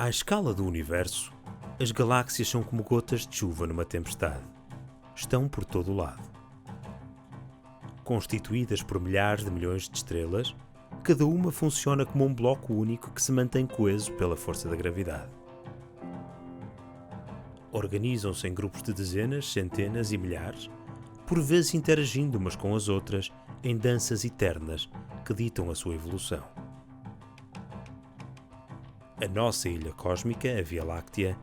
À escala do universo, as galáxias são como gotas de chuva numa tempestade. Estão por todo o lado. Constituídas por milhares de milhões de estrelas, cada uma funciona como um bloco único que se mantém coeso pela força da gravidade. Organizam-se em grupos de dezenas, centenas e milhares, por vezes interagindo umas com as outras em danças eternas que ditam a sua evolução. A nossa ilha cósmica, a Via Láctea,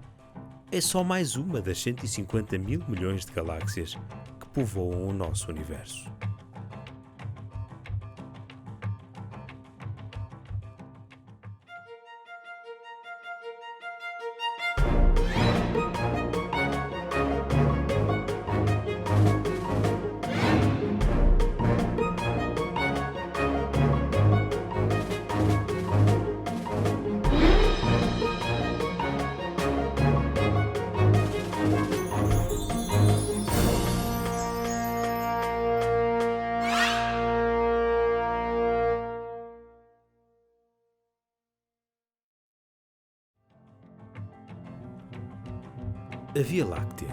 é só mais uma das 150 mil milhões de galáxias que povoam o nosso universo. A Via Láctea.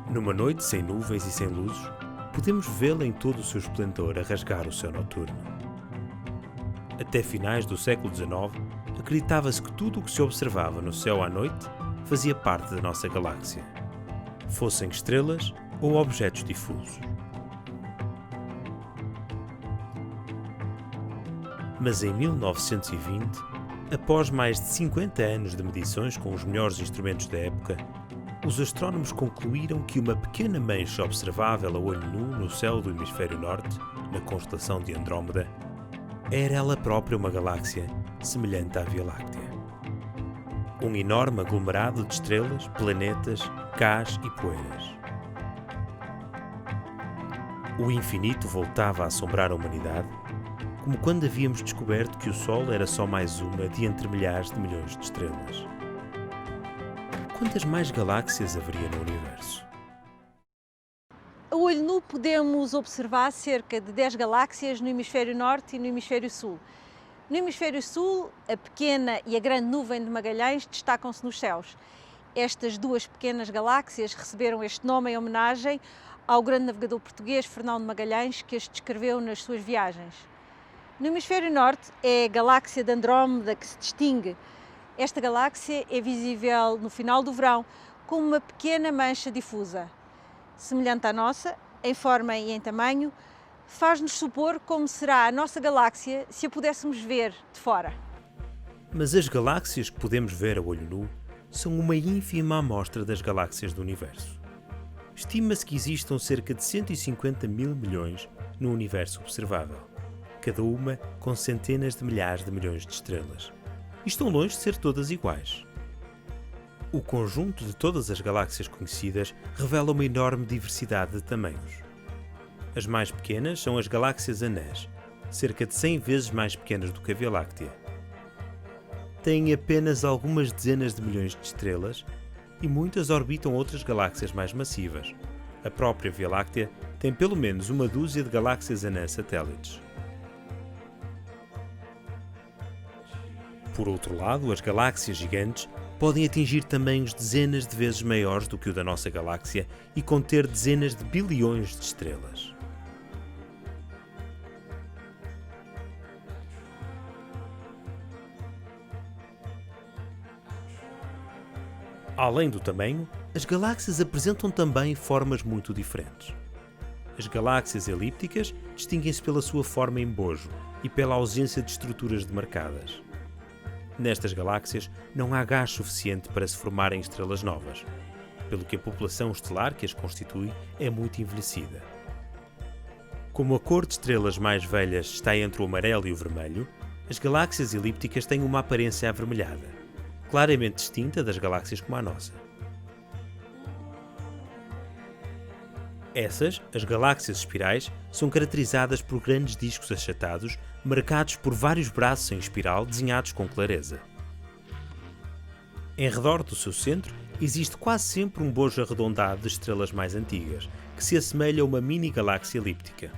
Numa noite sem nuvens e sem luzes, podemos vê-la em todo o seu esplendor a rasgar o céu noturno. Até finais do século XIX, acreditava-se que tudo o que se observava no céu à noite fazia parte da nossa galáxia, fossem estrelas ou objetos difusos. Mas em 1920, após mais de 50 anos de medições com os melhores instrumentos da época, os astrónomos concluíram que uma pequena mancha observável a olho nu no céu do hemisfério norte, na constelação de Andrómeda, era ela própria uma galáxia semelhante à Via Láctea. Um enorme aglomerado de estrelas, planetas, gás e poeiras. O infinito voltava a assombrar a humanidade, como quando havíamos descoberto que o Sol era só mais uma de entre milhares de milhões de estrelas. Quantas mais galáxias haveria no universo? A olho nu podemos observar cerca de 10 galáxias no hemisfério norte e no hemisfério sul. No hemisfério sul, a pequena e a grande nuvem de Magalhães destacam-se nos céus. Estas duas pequenas galáxias receberam este nome em homenagem ao grande navegador português Fernão de Magalhães, que as descreveu nas suas viagens. No hemisfério norte é a galáxia de Andrómeda que se distingue. Esta galáxia é visível no final do verão como uma pequena mancha difusa. Semelhante à nossa, em forma e em tamanho, faz-nos supor como será a nossa galáxia se a pudéssemos ver de fora. Mas as galáxias que podemos ver a olho nu são uma ínfima amostra das galáxias do universo. Estima-se que existam cerca de 150 mil milhões no universo observável, cada uma com centenas de milhares de milhões de estrelas. E estão longe de ser todas iguais. O conjunto de todas as galáxias conhecidas revela uma enorme diversidade de tamanhos. As mais pequenas são as galáxias anãs, cerca de 100 vezes mais pequenas do que a Via Láctea. Têm apenas algumas dezenas de milhões de estrelas e muitas orbitam outras galáxias mais massivas. A própria Via Láctea tem pelo menos uma dúzia de galáxias anãs satélites. Por outro lado, as galáxias gigantes podem atingir tamanhos dezenas de vezes maiores do que o da nossa galáxia e conter dezenas de bilhões de estrelas. Além do tamanho, as galáxias apresentam também formas muito diferentes. As galáxias elípticas distinguem-se pela sua forma em bojo e pela ausência de estruturas demarcadas. Nestas galáxias não há gás suficiente para se formarem estrelas novas, pelo que a população estelar que as constitui é muito envelhecida. Como a cor de estrelas mais velhas está entre o amarelo e o vermelho, as galáxias elípticas têm uma aparência avermelhada, claramente distinta das galáxias como a nossa. Essas, as galáxias espirais, são caracterizadas por grandes discos achatados, marcados por vários braços em espiral desenhados com clareza. Em redor do seu centro, existe quase sempre um bojo arredondado de estrelas mais antigas, que se assemelha a uma mini-galáxia elíptica.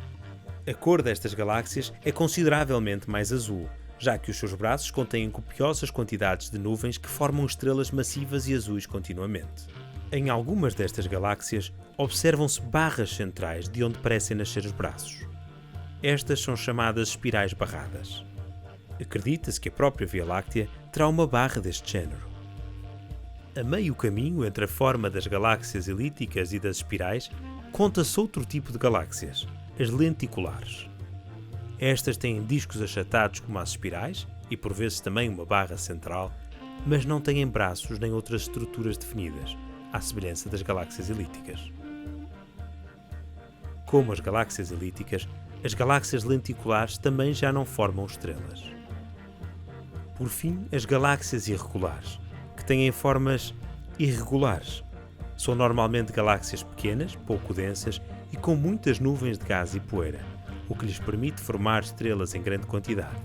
A cor destas galáxias é consideravelmente mais azul, já que os seus braços contêm copiosas quantidades de nuvens que formam estrelas massivas e azuis continuamente. Em algumas destas galáxias, observam-se barras centrais de onde parecem nascer os braços. Estas são chamadas espirais barradas. Acredita-se que a própria Via Láctea terá uma barra deste género. A meio caminho entre a forma das galáxias elípticas e das espirais, conta-se outro tipo de galáxias, as lenticulares. Estas têm discos achatados como as espirais e por vezes também uma barra central, mas não têm braços nem outras estruturas definidas, à semelhança das galáxias elípticas. Como as galáxias elípticas, as galáxias lenticulares também já não formam estrelas. Por fim, as galáxias irregulares, que têm formas irregulares. São normalmente galáxias pequenas, pouco densas e com muitas nuvens de gás e poeira, o que lhes permite formar estrelas em grande quantidade.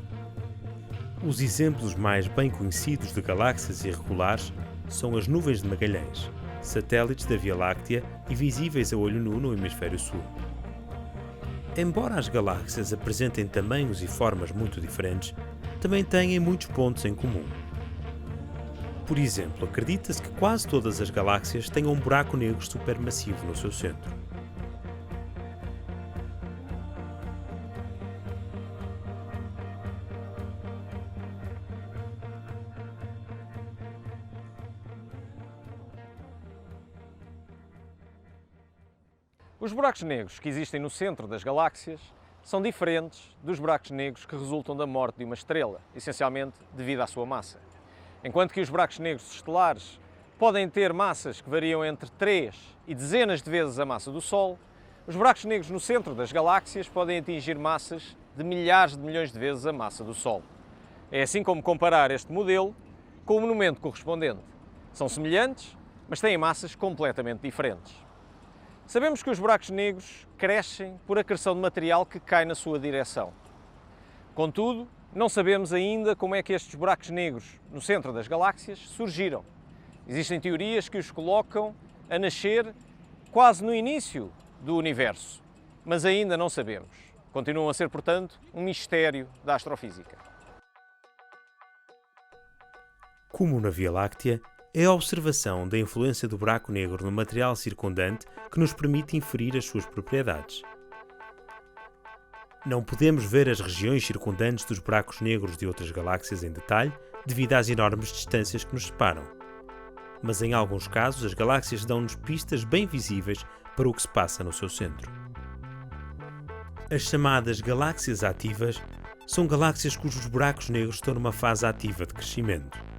Os exemplos mais bem conhecidos de galáxias irregulares são as nuvens de Magalhães, satélites da Via Láctea e visíveis a olho nu no hemisfério sul. Embora as galáxias apresentem tamanhos e formas muito diferentes, também têm muitos pontos em comum. Por exemplo, acredita-se que quase todas as galáxias tenham um buraco negro supermassivo no seu centro. Os buracos negros que existem no centro das galáxias são diferentes dos buracos negros que resultam da morte de uma estrela, essencialmente devido à sua massa. Enquanto que os buracos negros estelares podem ter massas que variam entre 3 e dezenas de vezes a massa do Sol, os buracos negros no centro das galáxias podem atingir massas de milhares de milhões de vezes a massa do Sol. É assim como comparar este modelo com o monumento correspondente. São semelhantes, mas têm massas completamente diferentes. Sabemos que os buracos negros crescem por acreção de material que cai na sua direção. Contudo, não sabemos ainda como é que estes buracos negros no centro das galáxias surgiram. Existem teorias que os colocam a nascer quase no início do universo, mas ainda não sabemos. Continuam a ser, portanto, um mistério da astrofísica. Como na Via Láctea, é a observação da influência do buraco negro no material circundante que nos permite inferir as suas propriedades. Não podemos ver as regiões circundantes dos buracos negros de outras galáxias em detalhe devido às enormes distâncias que nos separam. Mas em alguns casos as galáxias dão-nos pistas bem visíveis para o que se passa no seu centro. As chamadas galáxias ativas são galáxias cujos buracos negros estão numa fase ativa de crescimento.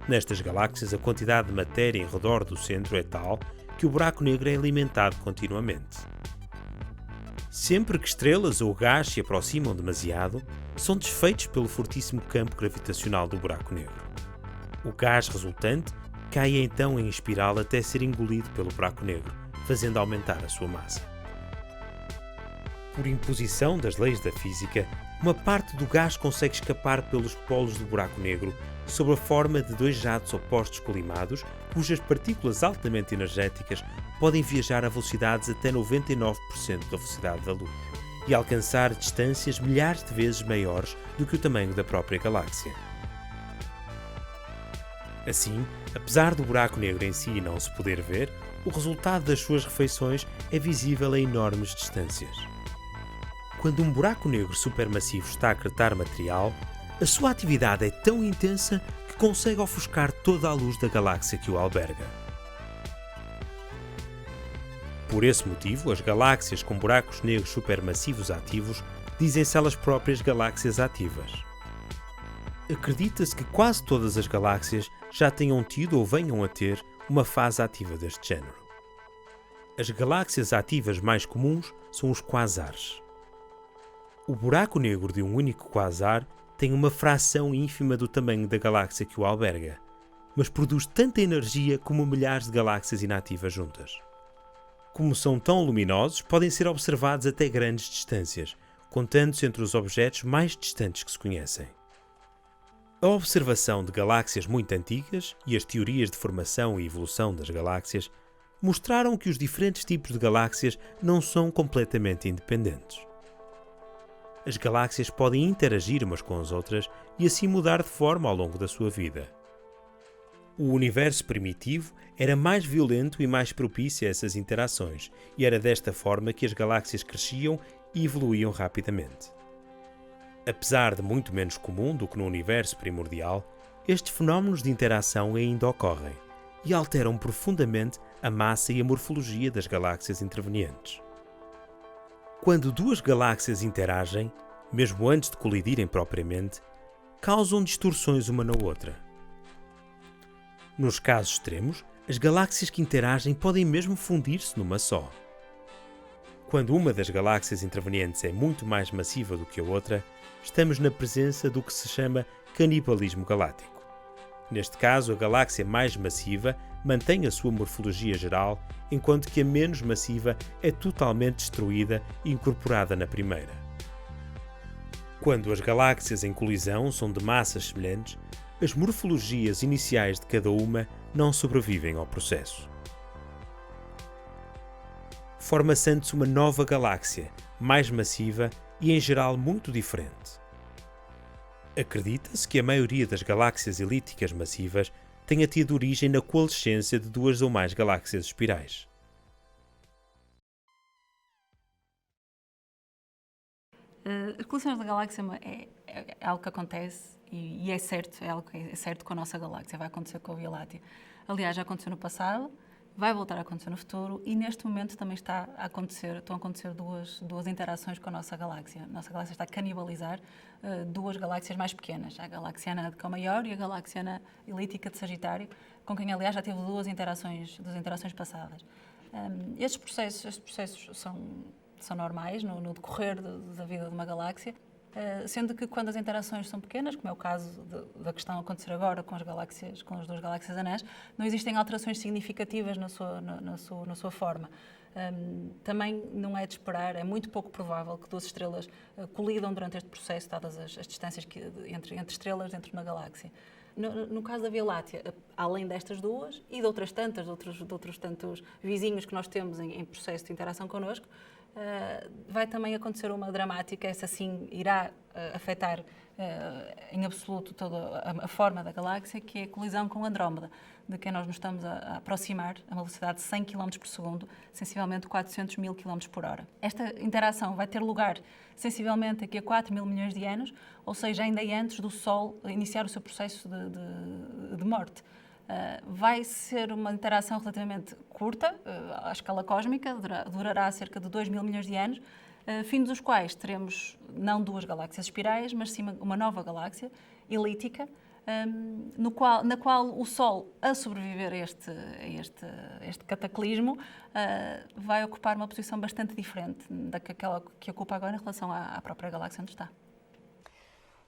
Nestas galáxias, a quantidade de matéria em redor do centro é tal que o buraco negro é alimentado continuamente. Sempre que estrelas ou gás se aproximam demasiado, são desfeitos pelo fortíssimo campo gravitacional do buraco negro. O gás resultante cai então em espiral até ser engolido pelo buraco negro, fazendo aumentar a sua massa. Por imposição das leis da física, uma parte do gás consegue escapar pelos polos do buraco negro sob a forma de dois jatos opostos colimados, cujas partículas altamente energéticas podem viajar a velocidades até 99% da velocidade da luz e alcançar distâncias milhares de vezes maiores do que o tamanho da própria galáxia. Assim, apesar do buraco negro em si não se poder ver, o resultado das suas refeições é visível a enormes distâncias. Quando um buraco negro supermassivo está a acretar material, a sua atividade é tão intensa que consegue ofuscar toda a luz da galáxia que o alberga. Por esse motivo, as galáxias com buracos negros supermassivos ativos dizem-se elas próprias galáxias ativas. Acredita-se que quase todas as galáxias já tenham tido ou venham a ter uma fase ativa deste género. As galáxias ativas mais comuns são os quasares. O buraco negro de um único quasar tem uma fração ínfima do tamanho da galáxia que o alberga, mas produz tanta energia como milhares de galáxias inativas juntas. Como são tão luminosos, podem ser observados até grandes distâncias, contando-se entre os objetos mais distantes que se conhecem. A observação de galáxias muito antigas e as teorias de formação e evolução das galáxias mostraram que os diferentes tipos de galáxias não são completamente independentes. as galáxias podem interagir umas com as outras e assim mudar de forma ao longo da sua vida. O universo primitivo era mais violento e mais propício a essas interações, e era desta forma que as galáxias cresciam e evoluíam rapidamente. Apesar de muito menos comum do que no universo primordial, estes fenómenos de interação ainda ocorrem e alteram profundamente a massa e a morfologia das galáxias intervenientes. Quando duas galáxias interagem, mesmo antes de colidirem propriamente, causam distorções uma na outra. Nos casos extremos, as galáxias que interagem podem mesmo fundir-se numa só. Quando uma das galáxias intervenientes é muito mais massiva do que a outra, estamos na presença do que se chama canibalismo galáctico. Neste caso, a galáxia mais massiva mantém a sua morfologia geral, enquanto que a menos massiva é totalmente destruída e incorporada na primeira. Quando as galáxias em colisão são de massas semelhantes, as morfologias iniciais de cada uma não sobrevivem ao processo. Forma-se uma nova galáxia, mais massiva e em geral muito diferente. Acredita-se que a maioria das galáxias elípticas massivas tenha tido origem na coalescência de duas ou mais galáxias espirais. As colisões da galáxia é algo que acontece e é certo, é algo que é certo com a nossa galáxia, vai acontecer com a Via Láctea. Aliás, já aconteceu no passado, vai voltar a acontecer no futuro e neste momento também estão a acontecer duas interações com a nossa galáxia. A nossa galáxia está a canibalizar duas galáxias mais pequenas, a galaxiana de Cão Maior e a galaxiana elíptica de Sagitário, com quem aliás já teve duas interações passadas. Estes processos são normais no decorrer da vida de uma galáxia, sendo que quando as interações são pequenas, como é o caso da que estão a acontecer agora com as duas galáxias anãs, não existem alterações significativas na sua forma. Também não é de esperar, é muito pouco provável que duas estrelas colidam durante este processo, dadas as distâncias entre estrelas dentro de uma galáxia. No caso da Via Láctea, além destas duas e de outras tantas, de outros tantos vizinhos que nós temos em processo de interação connosco, vai também acontecer uma dramática, essa sim irá afetar em absoluto toda a forma da galáxia, que é a colisão com Andrómeda, de quem nós nos estamos a aproximar a uma velocidade de 100 km por segundo, sensivelmente 400 mil km por hora. Esta interação vai ter lugar sensivelmente daqui a 4 mil milhões de anos, ou seja, ainda antes do Sol iniciar o seu processo de morte. Vai ser uma interação relativamente curta, à escala cósmica, durará cerca de 2 mil milhões de anos, fim dos quais teremos não duas galáxias espirais, mas sim uma nova galáxia elíptica, na qual o Sol, a sobreviver a este cataclismo, vai ocupar uma posição bastante diferente daquela que ocupa agora em relação à própria galáxia onde está.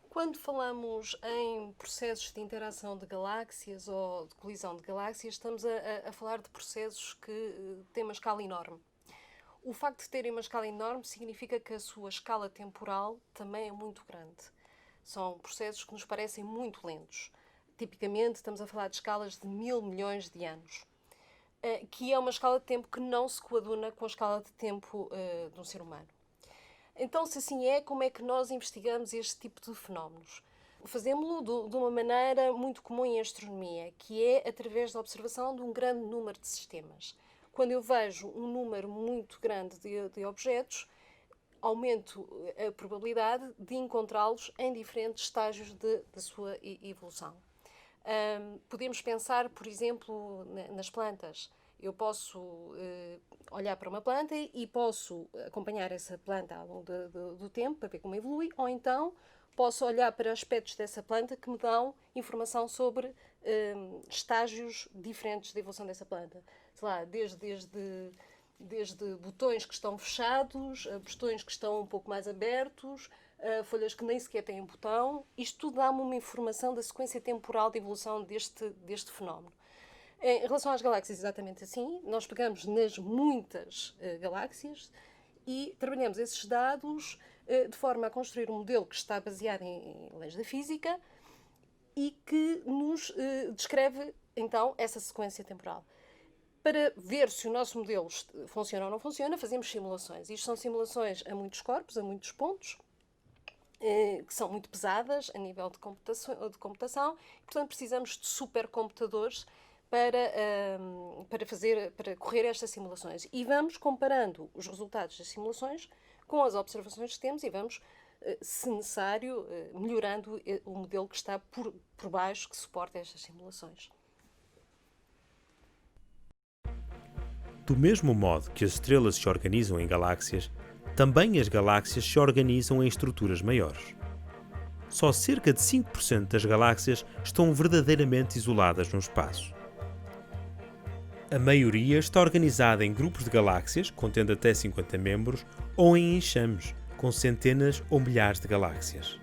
Quando falamos em processos de interação de galáxias ou de colisão de galáxias, estamos a falar de processos que têm uma escala enorme. O facto de terem uma escala enorme significa que a sua escala temporal também é muito grande. São processos que nos parecem muito lentos. Tipicamente, estamos a falar de escalas de 1.000 milhões de anos, que é uma escala de tempo que não se coaduna com a escala de tempo de um ser humano. Então, se assim é, como é que nós investigamos este tipo de fenómenos? Fazemos-lo de uma maneira muito comum em astronomia, que é através da observação de um grande número de sistemas. Quando eu vejo um número muito grande de objetos, aumento a probabilidade de encontrá-los em diferentes estágios da sua evolução. Podemos pensar, por exemplo, nas plantas. Eu posso olhar para uma planta e posso acompanhar essa planta ao longo do tempo para ver como evolui, ou então posso olhar para aspectos dessa planta que me dão informação sobre estágios diferentes da evolução dessa planta. Sei lá, desde botões que estão fechados, a botões que estão um pouco mais abertos, folhas que nem sequer têm botão. Isto tudo dá-me uma informação da sequência temporal de evolução deste fenómeno. Em relação às galáxias, exatamente assim. Nós pegamos nas muitas galáxias e trabalhamos esses dados de forma a construir um modelo que está baseado em leis da física e que nos descreve, então, essa sequência temporal. Para ver se o nosso modelo funciona ou não funciona, fazemos simulações. Isto são simulações a muitos corpos, a muitos pontos, que são muito pesadas a nível de computação e, portanto, precisamos de supercomputadores para correr estas simulações. E vamos comparando os resultados das simulações com as observações que temos e vamos, se necessário, melhorando o modelo que está por baixo, que suporta estas simulações. Do mesmo modo que as estrelas se organizam em galáxias, também as galáxias se organizam em estruturas maiores. Só cerca de 5% das galáxias estão verdadeiramente isoladas no espaço. A maioria está organizada em grupos de galáxias, contendo até 50 membros, ou em enxames, com centenas ou milhares de galáxias.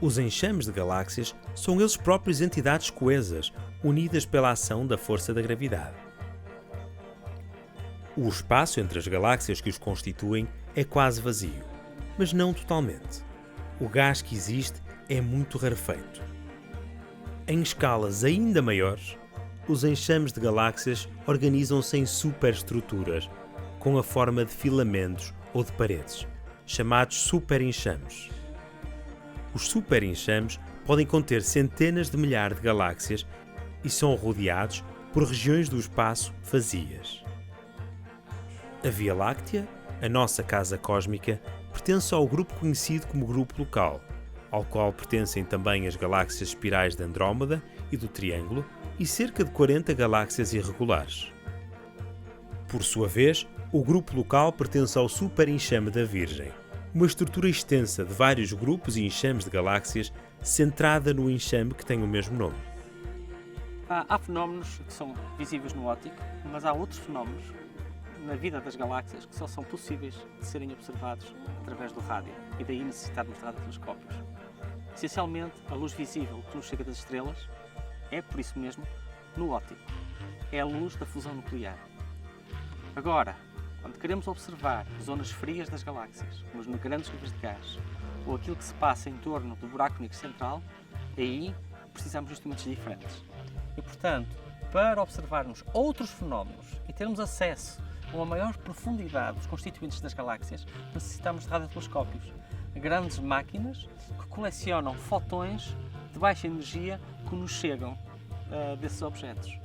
Os enxames de galáxias são eles próprios entidades coesas, unidas pela ação da força da gravidade. O espaço entre as galáxias que os constituem é quase vazio, mas não totalmente. O gás que existe é muito rarefeito. Em escalas ainda maiores, os enxames de galáxias organizam-se em superestruturas, com a forma de filamentos ou de paredes, chamados superenxames. Os superenxames podem conter centenas de milhares de galáxias e são rodeados por regiões do espaço vazias. A Via Láctea, a nossa casa cósmica, pertence ao grupo conhecido como Grupo Local, ao qual pertencem também as galáxias espirais de Andrómeda e do Triângulo e cerca de 40 galáxias irregulares. Por sua vez, o Grupo Local pertence ao Superenxame da Virgem, uma estrutura extensa de vários grupos e enxames de galáxias centrada no enxame que tem o mesmo nome. Há fenómenos que são visíveis no óptico, mas há outros fenómenos na vida das galáxias que só são possíveis de serem observados através do rádio e daí necessitarmos de radiotelescópios. Essencialmente, a luz visível que nos chega das estrelas é, por isso mesmo, no óptico. É a luz da fusão nuclear. Agora, quando queremos observar zonas frias das galáxias, como os grandes nuvens de gás, ou aquilo que se passa em torno do buraco negro central, aí precisamos de instrumentos diferentes. E, portanto, para observarmos outros fenómenos e termos acesso a uma maior profundidade dos constituintes das galáxias, necessitamos de radiotelescópios, grandes máquinas que colecionam fotões de baixa energia que nos chegam desses objetos.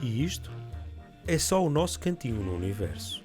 E isto é só o nosso cantinho no universo.